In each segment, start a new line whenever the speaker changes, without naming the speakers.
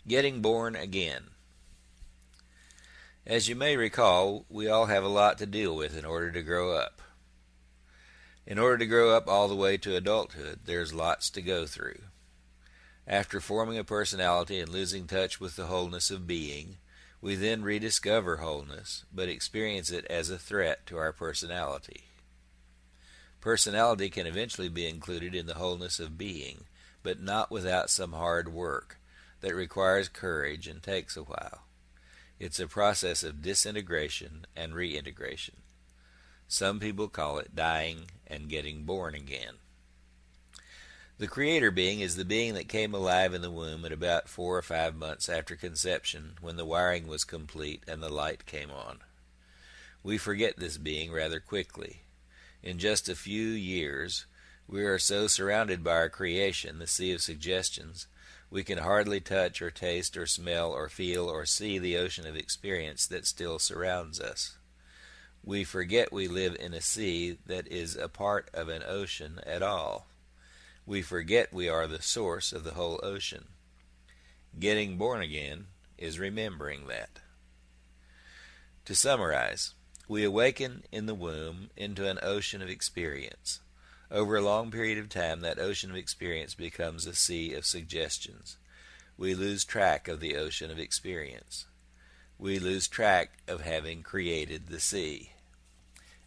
Getting born again. As you may recall, we all have a lot to deal with in order to grow up. In order to grow up all the way to adulthood, there's lots to go through. After forming a personality and losing touch with the wholeness of being, we then rediscover wholeness, but experience it as a threat to our personality. Personality can eventually be included in the wholeness of being, but not without some hard work that requires courage and takes a while. It's a process of disintegration and reintegration. Some people call it dying and getting born again. The creator being is the being that came alive in the womb at about 4 or 5 months after conception, when the wiring was complete and the light came on. We forget this being rather quickly. In just a few years, we are so surrounded by our creation, the sea of suggestions, we can hardly touch or taste or smell or feel or see the ocean of experience that still surrounds us. We forget we live in a sea that is a part of an ocean at all. We forget we are the source of the whole ocean. Getting born again is remembering that. To summarize, we awaken in the womb into an ocean of experience. Over a long period of time, that ocean of experience becomes a sea of suggestions. We lose track of the ocean of experience. We lose track of having created the sea.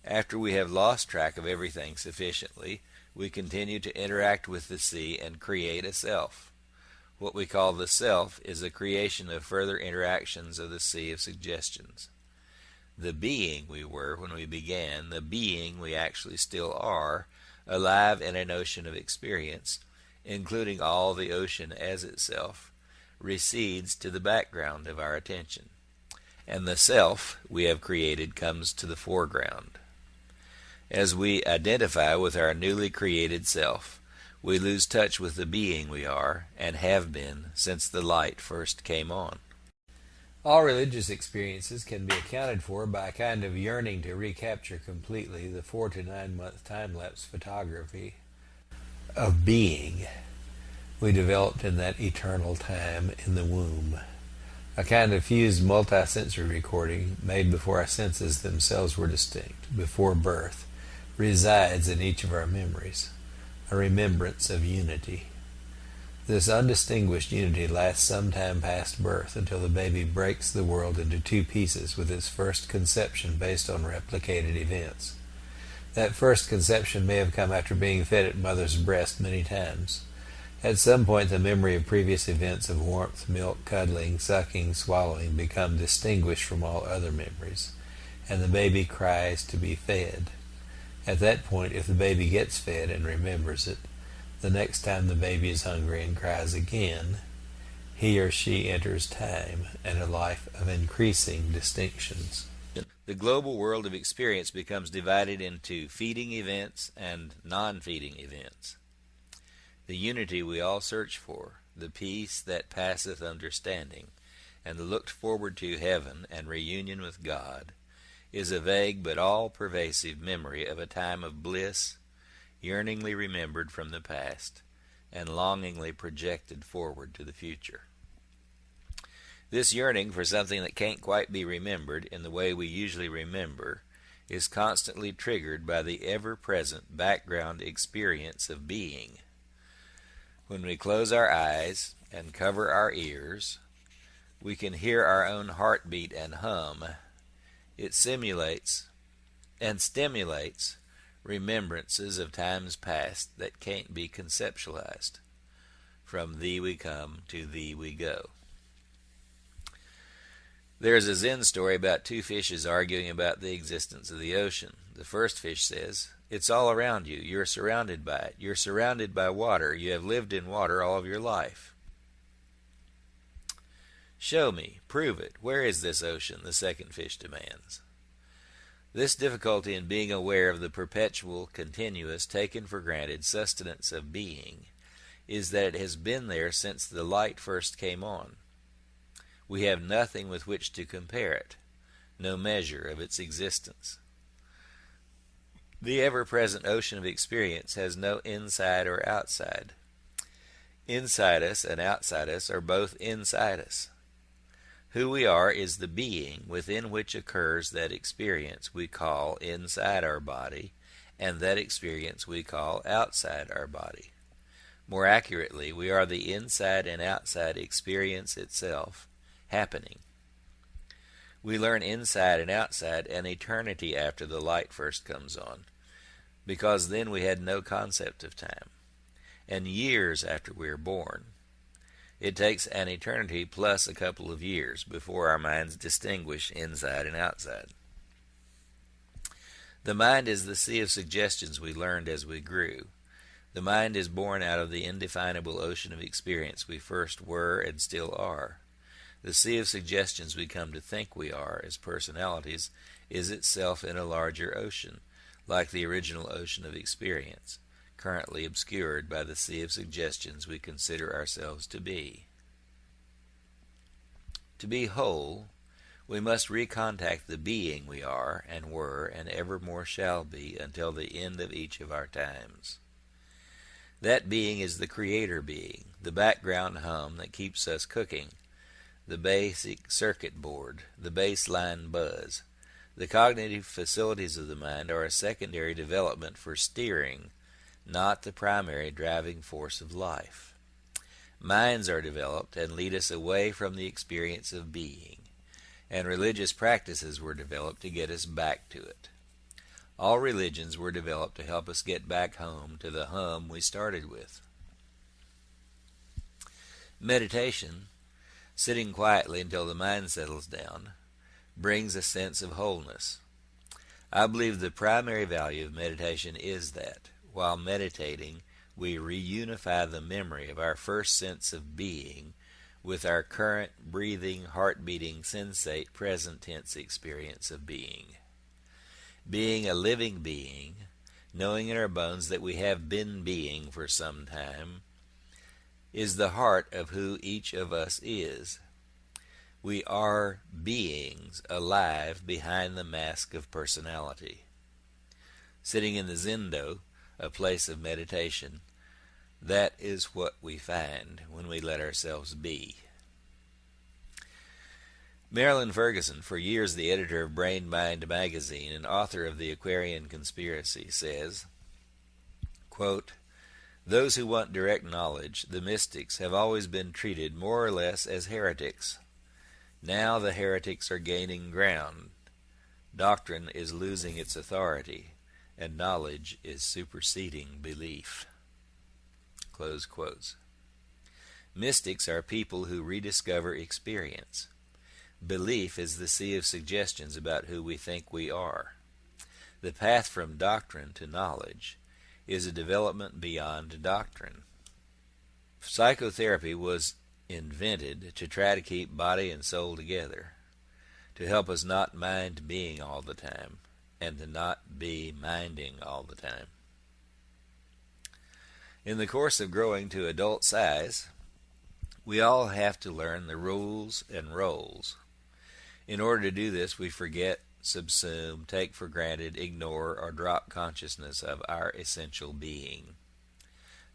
After we have lost track of everything sufficiently, we continue to interact with the sea and create a self. What we call the self is a creation of further interactions of the sea of suggestions. The being we were when we began, the being we actually still are, alive in an ocean of experience, including all the ocean as itself, recedes to the background of our attention, and the self we have created comes to the foreground. As we identify with our newly created self, we lose touch with the being we are and have been since the light first came on. All religious experiences can be accounted for by a kind of yearning to recapture completely the 4 to 9 month time-lapse photography of being we developed in that eternal time in the womb. A kind of fused multi-sensory recording made before our senses themselves were distinct, before birth, resides in each of our memories, a remembrance of unity. This undistinguished unity lasts some time past birth until the baby breaks the world into 2 pieces with its first conception based on replicated events. That first conception may have come after being fed at mother's breast many times. At some point the memory of previous events of warmth, milk, cuddling, sucking, swallowing become distinguished from all other memories, and the baby cries to be fed. At that point, if the baby gets fed and remembers it, the next time the baby is hungry and cries again, he or she enters time and a life of increasing distinctions. The global world of experience becomes divided into feeding events and non-feeding events. The unity we all search for, the peace that passeth understanding, and the looked forward to heaven and reunion with God, is a vague but all-pervasive memory of a time of bliss, yearningly remembered from the past, and longingly projected forward to the future. This yearning for something that can't quite be remembered in the way we usually remember is constantly triggered by the ever-present background experience of being. When we close our eyes and cover our ears, we can hear our own heartbeat and hum. It simulates and stimulates remembrances of times past that can't be conceptualized. From thee we come, to thee we go. There's a Zen story about 2 fishes arguing about the existence of the ocean. The first fish says, "It's all around you. You're surrounded by it. You're surrounded by water. You have lived in water all of your life." "Show me. Prove it. Where is this ocean?" the second fish demands. This difficulty in being aware of the perpetual, continuous, taken for granted sustenance of being is that it has been there since the light first came on. We have nothing with which to compare it, no measure of its existence. The ever-present ocean of experience has no inside or outside. Inside us and outside us are both inside us. Who we are is the being within which occurs that experience we call inside our body, and that experience we call outside our body. More accurately, we are the inside and outside experience itself, happening. We learn inside and outside an eternity after the light first comes on, because then we had no concept of time, and years after we are born. It takes an eternity plus a couple of years before our minds distinguish inside and outside. The mind is the sea of suggestions we learned as we grew. The mind is born out of the indefinable ocean of experience we first were and still are. The sea of suggestions we come to think we are as personalities is itself in a larger ocean, like the original ocean of experience, currently obscured by the sea of suggestions we consider ourselves to be. To be whole, we must recontact the being we are and were and evermore shall be until the end of each of our times. That being is the creator being, the background hum that keeps us cooking, the basic circuit board, the baseline buzz. The cognitive facilities of the mind are a secondary development for steering, not the primary driving force of life. Minds are developed and lead us away from the experience of being, and religious practices were developed to get us back to it. All religions were developed to help us get back home to the hum we started with. Meditation, sitting quietly until the mind settles down, brings a sense of wholeness. I believe the primary value of meditation is that, while meditating, we reunify the memory of our first sense of being with our current breathing, heart-beating, sensate, present tense experience of being. Being a living being, knowing in our bones that we have been being for some time, is the heart of who each of us is. We are beings alive behind the mask of personality. Sitting in the zendo, a place of meditation, that is what we find when we let ourselves be. Marilyn Ferguson, for years the editor of Brain Mind magazine and author of The Aquarian Conspiracy, says, quote, "Those who want direct knowledge, the mystics, have always been treated more or less as heretics. Now the heretics are gaining ground. Doctrine is losing its authority, and knowledge is superseding belief." Close quotes. Mystics are people who rediscover experience. Belief is the sea of suggestions about who we think we are. The path from doctrine to knowledge is a development beyond doctrine. Psychotherapy was invented to try to keep body and soul together, to help us not mind being all the time, and to not be minding all the time. In the course of growing to adult size, we all have to learn the rules and roles. In order to do this, we forget, subsume, take for granted, ignore, or drop consciousness of our essential being.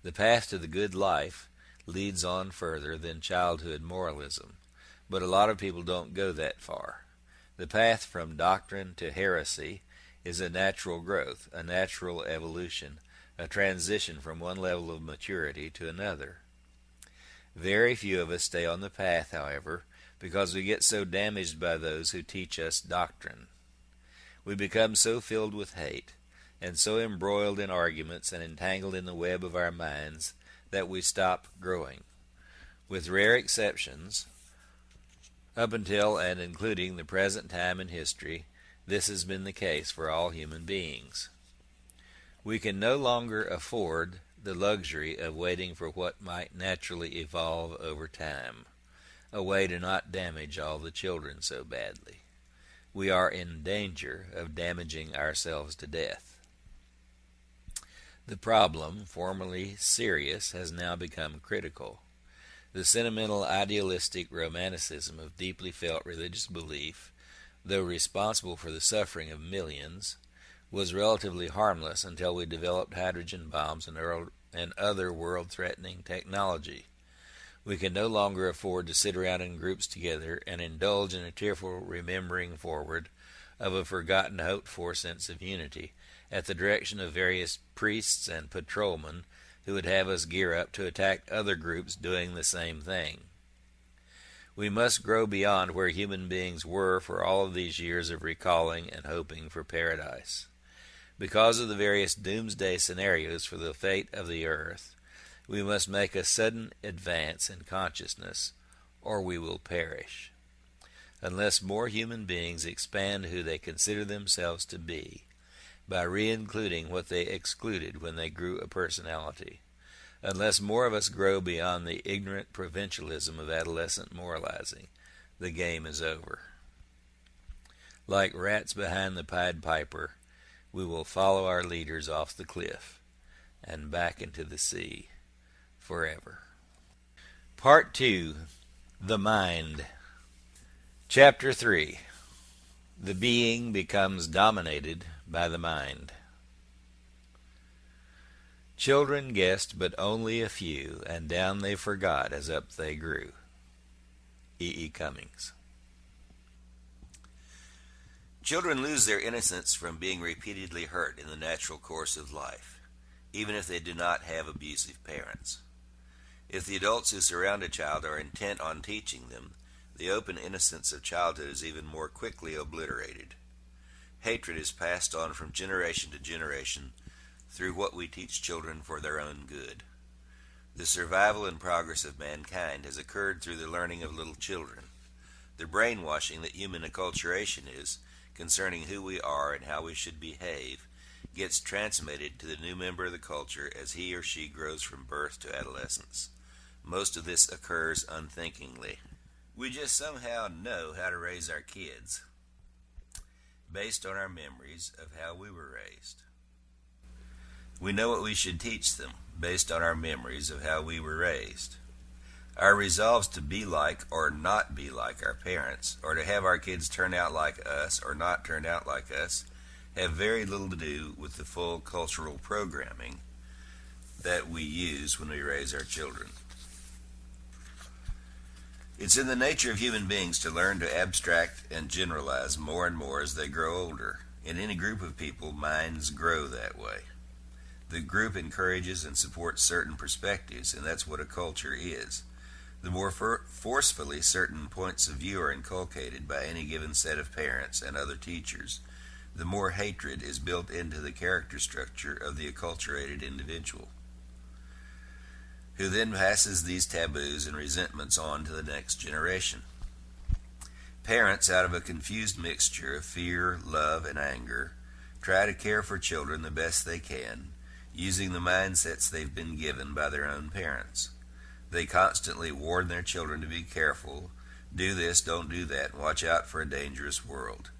The path to the good life leads on further than childhood moralism, but a lot of people don't go that far. The path from doctrine to heresy is a natural growth, a natural evolution, a transition from one level of maturity to another. Very few of us stay on the path, however, because we get so damaged by those who teach us doctrine. We become so filled with hate, and so embroiled in arguments and entangled in the web of our minds that we stop growing. With rare exceptions, up until and including the present time in history, this has been the case for all human beings. We can no longer afford the luxury of waiting for what might naturally evolve over time, a way to not damage all the children so badly. We are in danger of damaging ourselves to death. The problem, formerly serious, has now become critical. The sentimental, idealistic romanticism of deeply felt religious belief, though responsible for the suffering of millions, was relatively harmless until we developed hydrogen bombs and and other world-threatening technology. We can no longer afford to sit around in groups together and indulge in a tearful remembering forward of a forgotten, hoped-for sense of unity at the direction of various priests and patrolmen who would have us gear up to attack other groups doing the same thing. We must grow beyond where human beings were for all of these years of recalling and hoping for paradise. Because of the various doomsday scenarios for the fate of the earth, we must make a sudden advance in consciousness, or we will perish. Unless more human beings expand who they consider themselves to be, by re-including what they excluded when they grew a personality, unless more of us grow beyond the ignorant provincialism of adolescent moralizing, the game is over. Like rats behind the Pied Piper, we will follow our leaders off the cliff and back into the sea forever. Part 2. The Mind. Chapter 3. The being becomes dominated by the mind. Children guessed but only a few, and down they forgot as up they grew. E. E. Cummings. Children lose their innocence from being repeatedly hurt in the natural course of life, even if they do not have abusive parents. If the adults who surround a child are intent on teaching them, the open innocence of childhood is even more quickly obliterated. Hatred is passed on from generation to generation through what we teach children for their own good. The survival and progress of mankind has occurred through the learning of little children. The brainwashing that human acculturation is, concerning who we are and how we should behave, gets transmitted to the new member of the culture as he or she grows from birth to adolescence. Most of this occurs unthinkingly. We just somehow know how to raise our kids, based on our memories of how we were raised. We know what we should teach them, based on our memories of how we were raised. Our resolves to be like or not be like our parents, or to have our kids turn out like us or not turn out like us, have very little to do with the full cultural programming that we use when we raise our children. It's in the nature of human beings to learn to abstract and generalize more and more as they grow older. In any group of people, minds grow that way. The group encourages and supports certain perspectives, and that's what a culture is. The more forcefully certain points of view are inculcated by any given set of parents and other teachers, the more hatred is built into the character structure of the acculturated individual, who then passes these taboos and resentments on to the next generation. Parents, out of a confused mixture of fear, love, and anger, try to care for children the best they can, using the mindsets they've been given by their own parents. They constantly warn their children to be careful, do this, don't do that, and watch out for a dangerous world.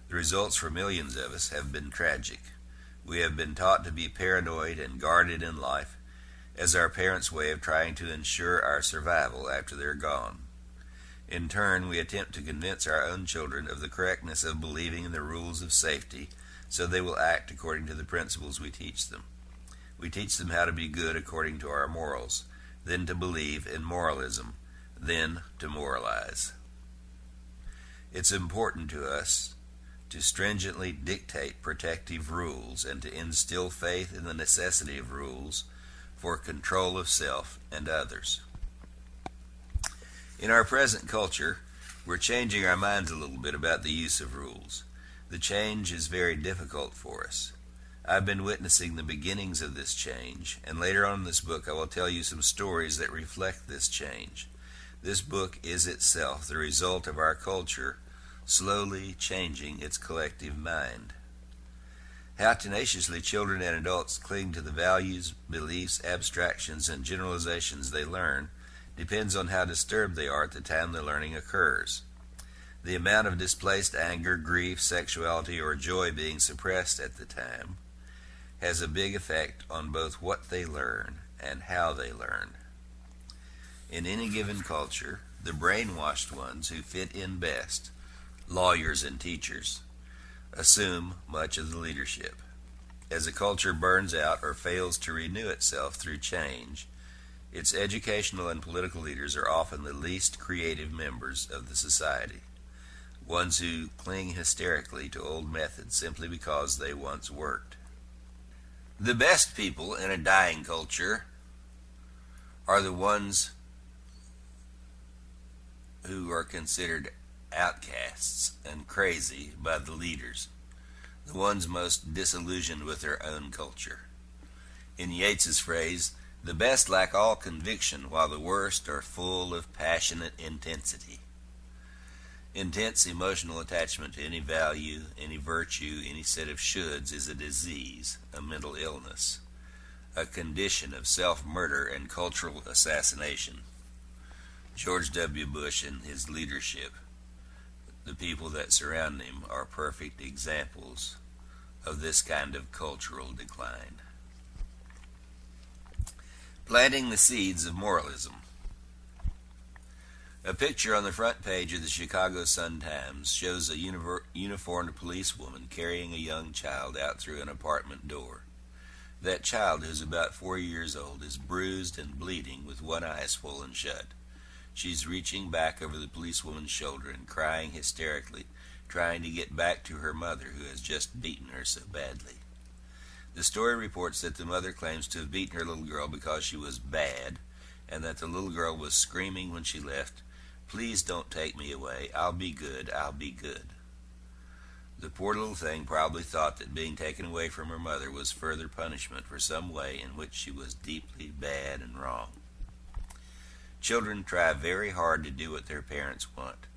The results for millions of us have been tragic. We have been taught to be paranoid and guarded in life as our parents' way of trying to ensure our survival after they're gone. In turn, we attempt to convince our own children of the correctness of believing in the rules of safety so they will act according to the principles we teach them. We teach them how to be good according to our morals, then to believe in moralism, then to moralize. It's important to us to stringently dictate protective rules and to instill faith in the necessity of rules for control of self and others. In our present culture, we're changing our minds a little bit about the use of rules. The change is very difficult for us. I've been witnessing the beginnings of this change, and later on in this book I will tell you some stories that reflect this change. This book is itself the result of our culture slowly changing its collective mind. How tenaciously children and adults cling to the values, beliefs, abstractions, and generalizations they learn depends on how disturbed they are at the time the learning occurs. The amount of displaced anger, grief, sexuality, or joy being suppressed at the time has a big effect on both what they learn and how they learn. In any given culture, the brainwashed ones who fit in best, lawyers and teachers, assume much of the leadership. As a culture burns out or fails to renew itself through change, its educational and political leaders are often the least creative members of the society, ones who cling hysterically to old methods simply because they once worked. The best people in a dying culture are the ones who are considered outcasts and crazy by the leaders, the ones most disillusioned with their own culture. In Yeats's phrase, the best lack all conviction, while the worst are full of passionate intensity. Intense emotional attachment to any value, any virtue, any set of shoulds is a disease, a mental illness, a condition of self-murder and cultural assassination. George W. Bush and his leadership, the people that surround him, are perfect examples of this kind of cultural decline. Planting the seeds of moralism. A picture on the front page of the Chicago Sun-Times shows a uniformed policewoman carrying a young child out through an apartment door. That child, who's about 4 years old, is bruised and bleeding with one eye swollen shut. She's reaching back over the policewoman's shoulder and crying hysterically, trying to get back to her mother, who has just beaten her so badly. The story reports that the mother claims to have beaten her little girl because she was bad, and that the little girl was screaming when she left, "Please don't take me away. I'll be good. I'll be good." The poor little thing probably thought that being taken away from her mother was further punishment for some way in which she was deeply bad and wrong. Children try very hard to do what their parents want.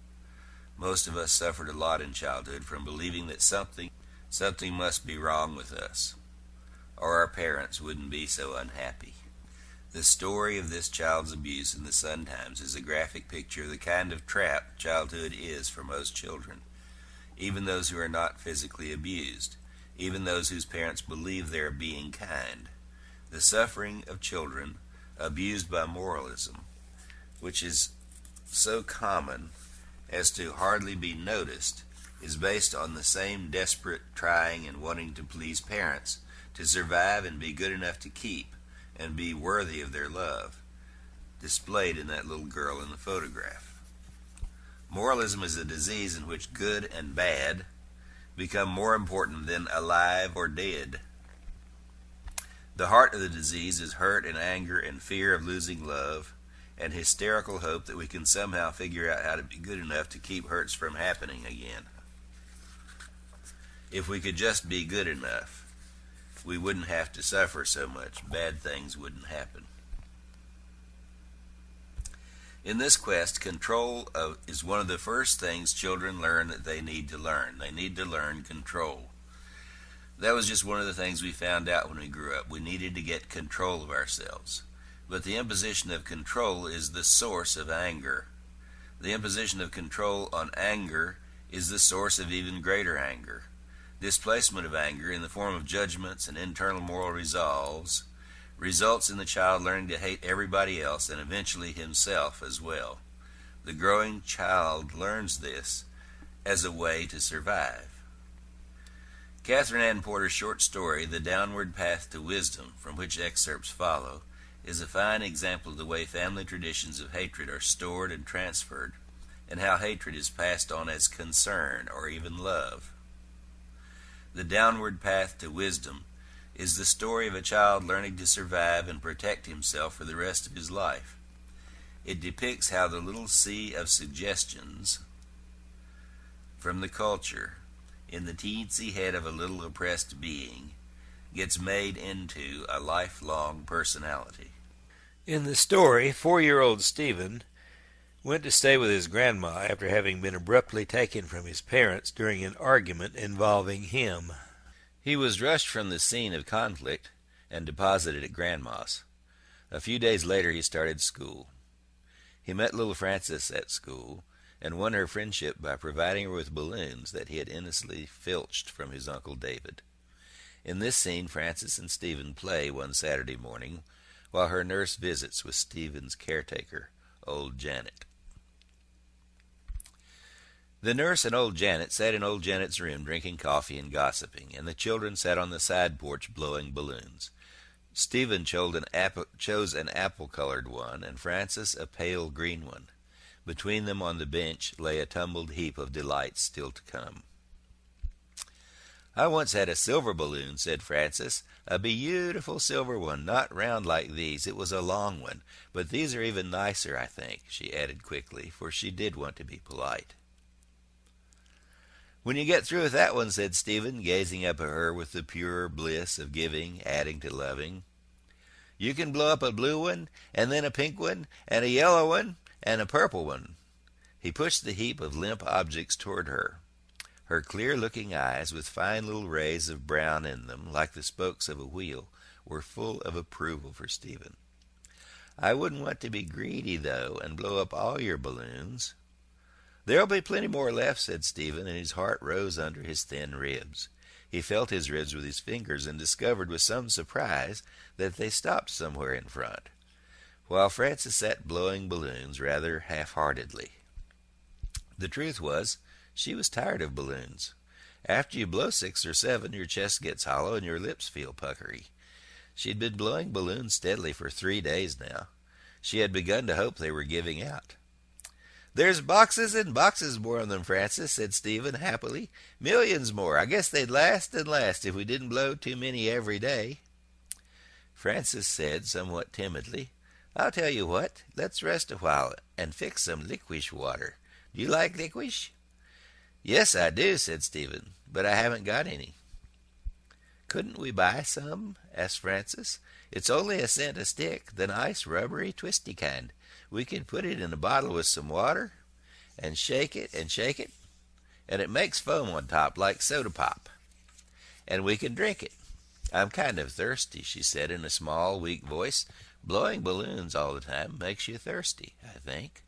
Most of us suffered a lot in childhood from believing that something must be wrong with us, or our parents wouldn't be so unhappy. The story of this child's abuse in the Sun-Times is a graphic picture of the kind of trap childhood is for most children, even those who are not physically abused, even those whose parents believe they are being kind. The suffering of children abused by moralism, which is so common as to hardly be noticed, is based on the same desperate trying and wanting to please parents, to survive and be good enough to keep and be worthy of their love, displayed in that little girl in the photograph. Moralism is a disease in which good and bad become more important than alive or dead. The heart of the disease is hurt and anger and fear of losing love, and hysterical hope that we can somehow figure out how to be good enough to keep hurts from happening again. If we could just be good enough, we wouldn't have to suffer so much. Bad things wouldn't happen. In this quest, control is one of the first things children learn that they need to learn. They need to learn control. That was just one of the things we found out when we grew up. We needed to get control of ourselves. But the imposition of control is the source of anger. The imposition of control on anger is the source of even greater anger. Displacement of anger in the form of judgments and internal moral resolves results in the child learning to hate everybody else and eventually himself as well. The growing child learns this as a way to survive. Catherine Ann Porter's short story, The Downward Path to Wisdom, from which excerpts follow, is a fine example of the way family traditions of hatred are stored and transferred, and how hatred is passed on as concern or even love. The Downward Path to Wisdom is the story of a child learning to survive and protect himself for the rest of his life. It depicts how the little sea of suggestions from the culture in the teensy head of a little oppressed being gets made into a lifelong personality. In the story, 4-year-old Stephen went to stay with his grandma after having been abruptly taken from his parents during an argument involving him. He was rushed from the scene of conflict and deposited at grandma's. A few days later he started school. He met little Frances at school and won her friendship by providing her with balloons that he had innocently filched from his Uncle David. In this scene, Frances and Stephen play one Saturday morning while her nurse visits with Stephen's caretaker, old Janet. The nurse and old Janet sat in old Janet's room drinking coffee and gossiping, and the children sat on the side porch blowing balloons. Stephen chose an apple-colored one, and Francis a pale green one. Between them on the bench lay a tumbled heap of delights still to come. "I once had a silver balloon," said Francis. "A beautiful silver one, not round like these. It was a long one. But these are even nicer, I think," she added quickly, for she did want to be polite. "When you get through with that one," said Stephen, gazing up at her with the pure bliss of giving adding to loving, "you can blow up a blue one, and then a pink one, and a yellow one, and a purple one." He pushed the heap of limp objects toward her. Her clear-looking eyes, with fine little rays of brown in them, like the spokes of a wheel, were full of approval for Stephen. "I wouldn't want to be greedy, though, and blow up all your balloons." "There'll be plenty more left," said Stephen, and his heart rose under his thin ribs. He felt his ribs with his fingers and discovered with some surprise that they stopped somewhere in front, while Francis sat blowing balloons rather half-heartedly. The truth was, she was tired of balloons. After you blow 6 or 7, your chest gets hollow and your lips feel puckery. She'd been blowing balloons steadily for 3 days now. She had begun to hope they were giving out. "There's boxes and boxes more of them, Francis," said Stephen happily. "Millions more. I guess they'd last and last if we didn't blow too many every day." Francis said, somewhat timidly, "I'll tell you what. Let's rest a while and fix some licorice water. Do you like licorice?" "Yes, I do," said Stephen, "but I haven't got any." "Couldn't we buy some?" asked Francis. "It's only a cent a stick, the nice, rubbery, twisty kind. We could put it in a bottle with some water, and shake it, and it makes foam on top like soda pop. And we can drink it. I'm kind of thirsty," she said in a small, weak voice. "Blowing balloons all the time makes you thirsty, I think."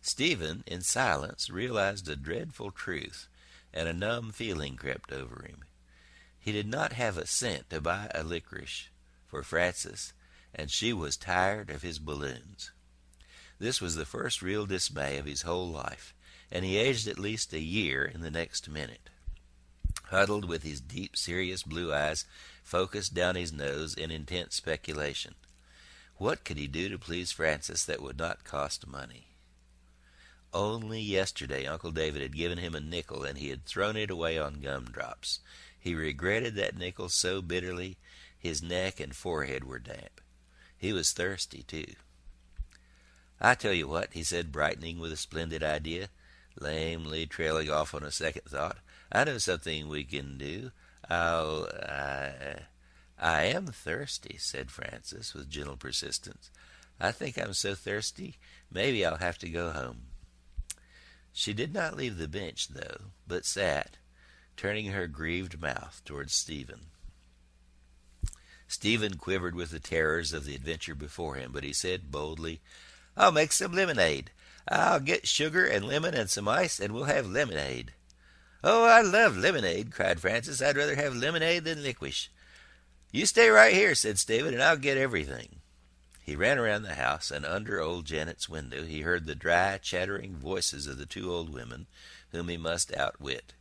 Stephen, in silence, realized a dreadful truth, and a numb feeling crept over him. He did not have a cent to buy a licorice for Francis, and she was tired of his balloons. This was the first real dismay of his whole life, and he aged at least a year in the next minute. Huddled with his deep, serious blue eyes focused down his nose in intense speculation. What could he do to please Francis that would not cost money? Only yesterday Uncle David had given him a nickel, and he had thrown it away on gumdrops. He regretted that nickel so bitterly his neck and forehead were damp. He was thirsty, too. "I tell you what," he said, brightening with a splendid idea, lamely trailing off on a second thought. "I know something we can do. I am thirsty," said Francis with gentle persistence. "I think I'm so thirsty, maybe I'll have to go home." She did not leave the bench, though, but sat, turning her grieved mouth towards Stephen. Stephen quivered with the terrors of the adventure before him, but he said boldly, "I'll make some lemonade. I'll get sugar and lemon and some ice, and we'll have lemonade." "Oh, I love lemonade," cried Francis. "I'd rather have lemonade than licorice." "You stay right here," said Stephen, "and I'll get everything." He ran around the house, and under old Janet's window he heard the dry, chattering voices of the 2 old women whom he must outwit.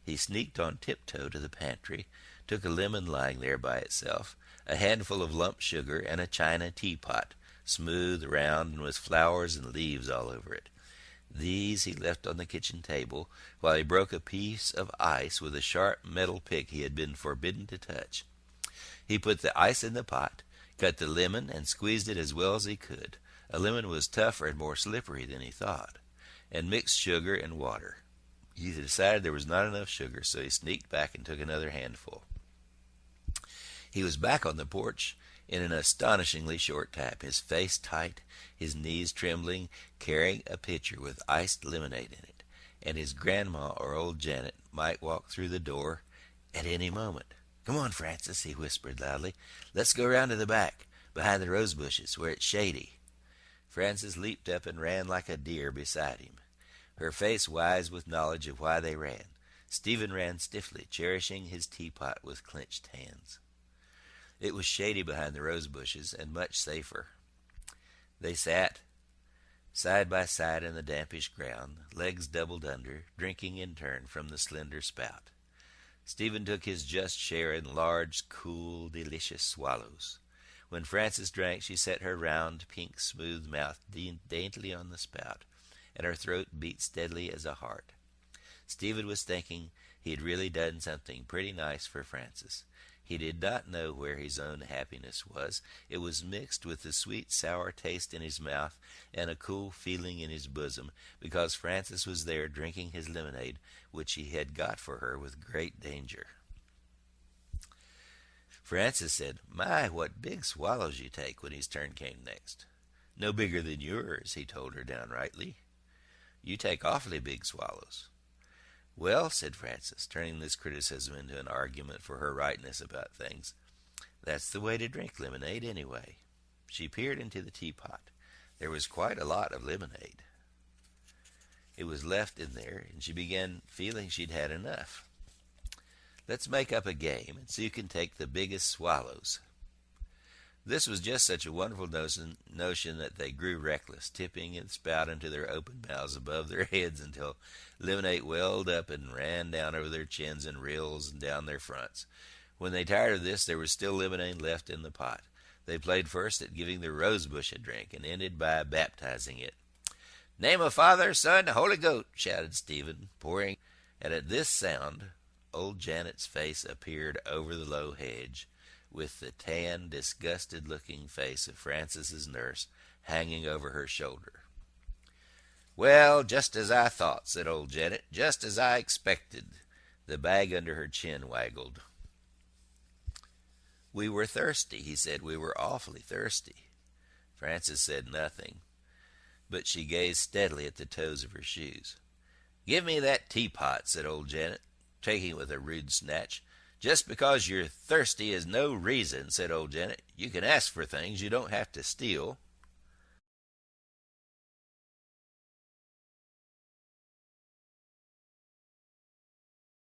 He sneaked on tiptoe to the pantry, took a lemon lying there by itself, a handful of lump sugar, and a china teapot, smooth, round, and with flowers and leaves all over it. These he left on the kitchen table, while he broke a piece of ice with a sharp metal pick he had been forbidden to touch. He put the ice in the pot, cut the lemon, and squeezed it as well as he could. A lemon was tougher and more slippery than he thought, and mixed sugar and water. He decided there was not enough sugar, so he sneaked back and took another handful. He was back on the porch in an astonishingly short time, his face tight, his knees trembling, carrying a pitcher with iced lemonade in it, and his grandma or old Janet might walk through the door at any moment. "Come on, Francis," he whispered loudly. "Let's go round to the back, behind the rose bushes, where it's shady." Francis leaped up and ran like a deer beside him, her face wise with knowledge of why they ran. Stephen ran stiffly, cherishing his teapot with clenched hands. It was shady behind the rose bushes, and much safer. They sat side by side in the dampish ground, legs doubled under, drinking in turn from the slender spout. Stephen took his just share in large, cool, delicious swallows. When Frances drank, she set her round, pink, smooth mouth daintily on the spout, and her throat beat steadily as a heart. Stephen was thinking he had really done something pretty nice for Frances. He did not know where his own happiness was. It was mixed with the sweet, sour taste in his mouth and a cool feeling in his bosom, because Frances was there drinking his lemonade, which he had got for her with great danger. Frances said, "My, what big swallows you take," when his turn came next. "No bigger than yours," he told her downrightly. "You take awfully big swallows." "Well," said Frances, turning this criticism into an argument for her rightness about things, "that's the way to drink lemonade, anyway." She peered into the teapot. There was quite a lot of lemonade. It was left in there, and she began feeling she'd had enough. "Let's make up a game, and see who can take the biggest swallows." This was just such a wonderful notion that they grew reckless, tipping and spouting to their open mouths above their heads until lemonade welled up and ran down over their chins in rills and down their fronts. When they tired of this, there was still lemonade left in the pot. They played first at giving the rosebush a drink, and ended by baptizing it. "Name of Father, Son, Holy Goat," shouted Stephen, pouring, and at this sound old Janet's face appeared over the low hedge, with the tan, disgusted-looking face of Frances's nurse hanging over her shoulder. "Well, just as I thought," said old Janet. "Just as I expected." The bag under her chin waggled. "We were thirsty," he said. "We were awfully thirsty." Frances said nothing, but she gazed steadily at the toes of her shoes. "Give me that teapot," said old Janet, taking it with a rude snatch. "Just because you're thirsty is no reason," said old Janet. "You can ask for things. You don't have to steal."